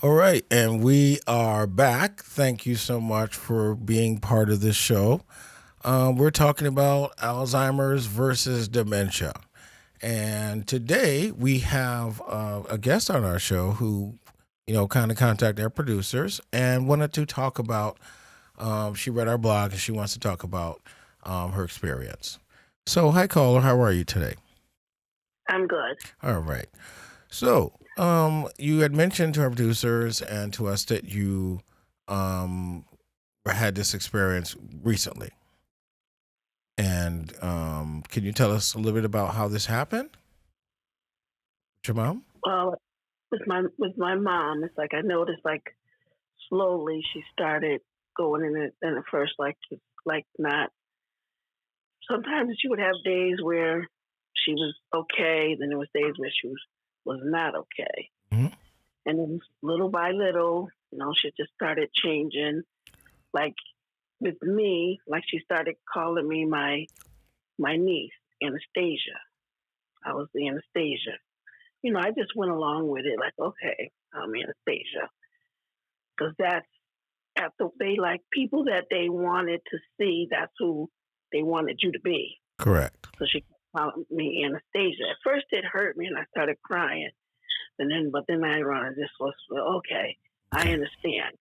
All right, and we are back. Thank you so much for being part of this show. We're talking about Alzheimer's versus dementia. And today we have a guest on our show who, kind of contacted our producers and wanted to talk about, she read our blog and she wants to talk about her experience. So, hi, caller. How are you today? I'm good. All right. So, you had mentioned to our producers and to us that you um, had this experience recently. And can you tell us a little bit about how this happened? Your mom? Well, with my mom, it's like I noticed slowly she started going in the first like not. Sometimes she would have days where she was okay, then there was days where she was not okay, Hmm. and then little by little, she just started changing. Like with me, like she started calling me my niece Anastasia. I was the Anastasia. I just went along with it, like, okay, I'm Anastasia, because that's after they like people that they wanted to see. That's who they wanted you to be. Correct. So she called me Anastasia. At first, it hurt me, and I started crying. But then I realized this was okay. I Okay. understand.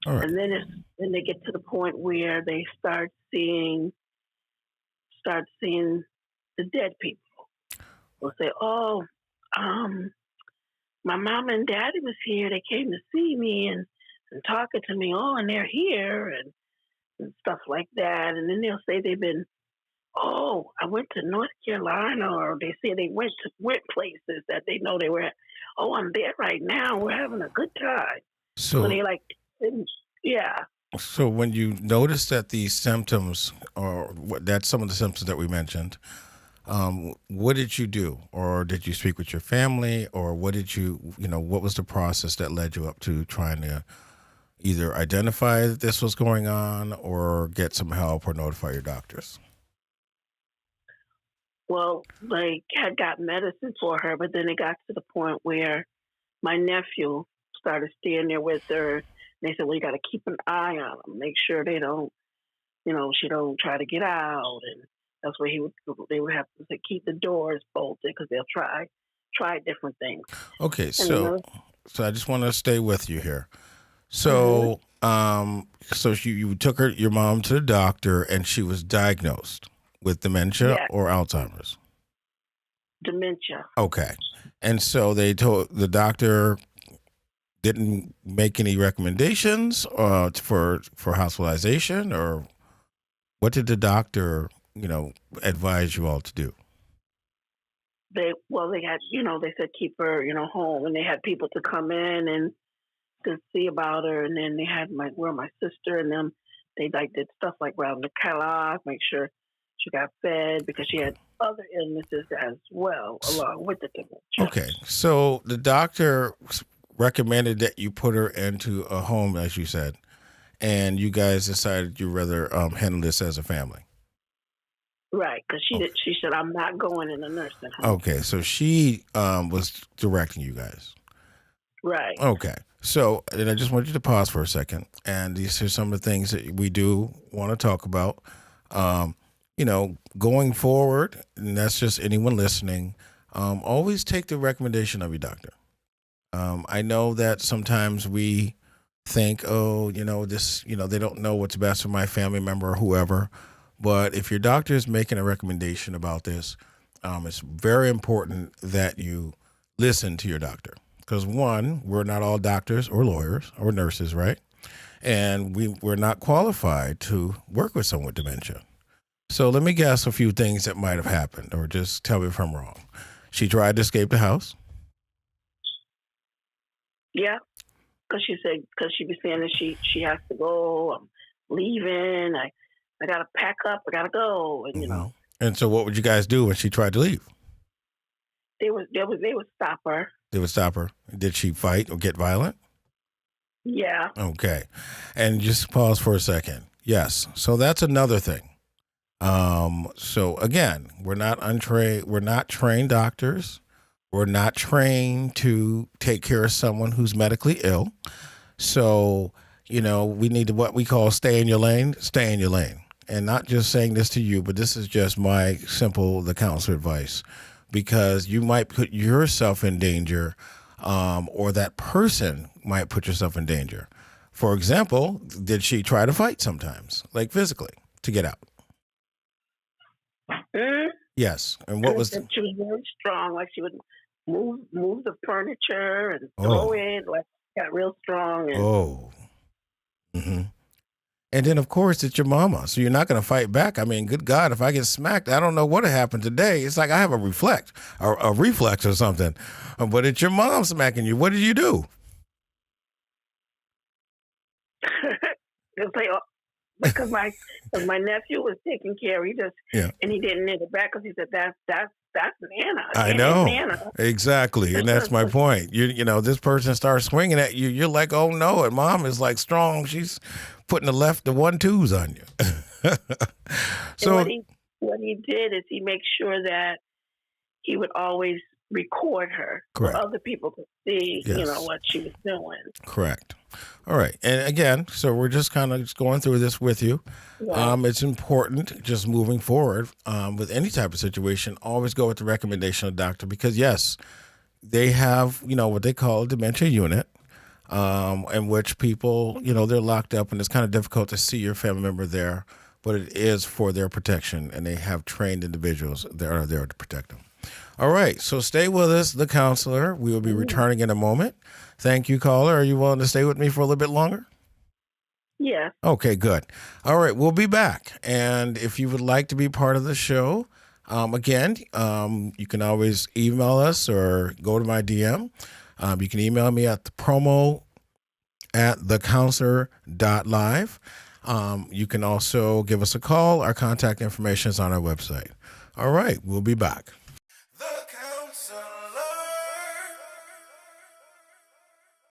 All right. And then they get to the point where they start seeing the dead people. They'll say, "Oh, um, my mom and daddy was here. They came to see me and talking to me. Oh, and they're here and stuff like that. And then they'll say they've been, oh, I went to North Carolina, or they say they went places that they know they were at. Oh, I'm there right now. We're having a good time. So So, they yeah. so when you noticed that these symptoms, or that's some of the symptoms that we mentioned, what did you do, or did you speak with your family, or what did what was the process that led you up to trying to either identify that this was going on, or get some help, or notify your doctors? Well, they had got medicine for her, but then it got to the point where my nephew started staying there with her. And they said, well, you got to keep an eye on them, make sure they don't, she don't try to get out. And that's where they would have to keep the doors bolted because they'll try different things. Okay, And so another, so I just want to stay with you here. hmm So you took your mom to the doctor, and she was diagnosed with dementia yeah, or Alzheimer's. dementia. Okay, and so they told the doctor didn't make any recommendations for hospitalization, or what did the doctor advise you all to do? They had, they said keep her, home, and they had people to come in and to see about her. And then they had my sister and them. They did stuff like round the clock, make sure she got fed because she had other illnesses as well along with the dementia. Okay, so the doctor recommended that you put her into a home, as you said, and you guys decided you'd rather handle this as a family. Right, because Okay. she said I'm not going in a nursing home. Okay, so she was directing you guys. Right. Okay, so and I just want you to pause for a second, and these are some of the things that we do want to talk about. Going forward, and that's just anyone listening. Always take the recommendation of your doctor. I know that sometimes we think, oh, this, they don't know what's best for my family member or whoever. But if your doctor is making a recommendation about this, it's very important that you listen to your doctor. Because one, we're not all doctors or lawyers or nurses, right? And we're not qualified to work with someone with dementia. So let me guess a few things that might have happened, or just tell me if I'm wrong. She tried to escape the house. Yeah, because she was saying that she has to go. I'm leaving. I gotta pack up. I gotta go. And Hmm. And so, what would you guys do when she tried to leave? they would stop her. They would stop her. Did she fight or get violent? Yeah. Okay. And just pause for a second. Yes. So that's another thing. So again, we're not trained doctors. We're not trained to take care of someone who's medically ill. So, we need to what we call stay in your lane, stay in your lane. And not just saying this to you, but this is just my simple, the counselor advice, because you might put yourself in danger, or that person might put yourself in danger. For example, did she try to fight sometimes, like physically, to get out? Mm. Yes. And what was? She was very strong. Like she would move the furniture and throw it. Like got real strong. And Mm-hmm. And then, of course, it's your mama. So you're not going to fight back. I mean, good God, if I get smacked, I don't know what happened today. It's like I have a reflex or something. But it's your mom smacking you. What did you do? It's like, because my nephew was taking care. He didn't hit it back because he said that's Nana. I know. Nana. Exactly. And that's my point. This person starts swinging at you. You're like, oh no. And mom is like strong. She's putting the 1-2s on you. So what he did is he makes sure that he would always record her. Correct. So other people could see, what she was doing. Correct. All right. And again, so we're just kind of going through this with you. Yeah. It's important just moving forward with any type of situation, always go with the recommendation of the doctor because, yes, they have, what they call a dementia unit in which people, they're locked up and it's kind of difficult to see your family member there, but it is for their protection and they have trained individuals that are there to protect them. All right. So stay with us, the counselor. We will be returning in a moment. Thank you, caller. Are you willing to stay with me for a little bit longer? Yeah. Okay, good. All right. We'll be back. And if you would like to be part of the show, again, you can always email us or go to my DM. You can email me at the promo at thecounselor.live. You can also give us a call. Our contact information is on our website. All right. We'll be back.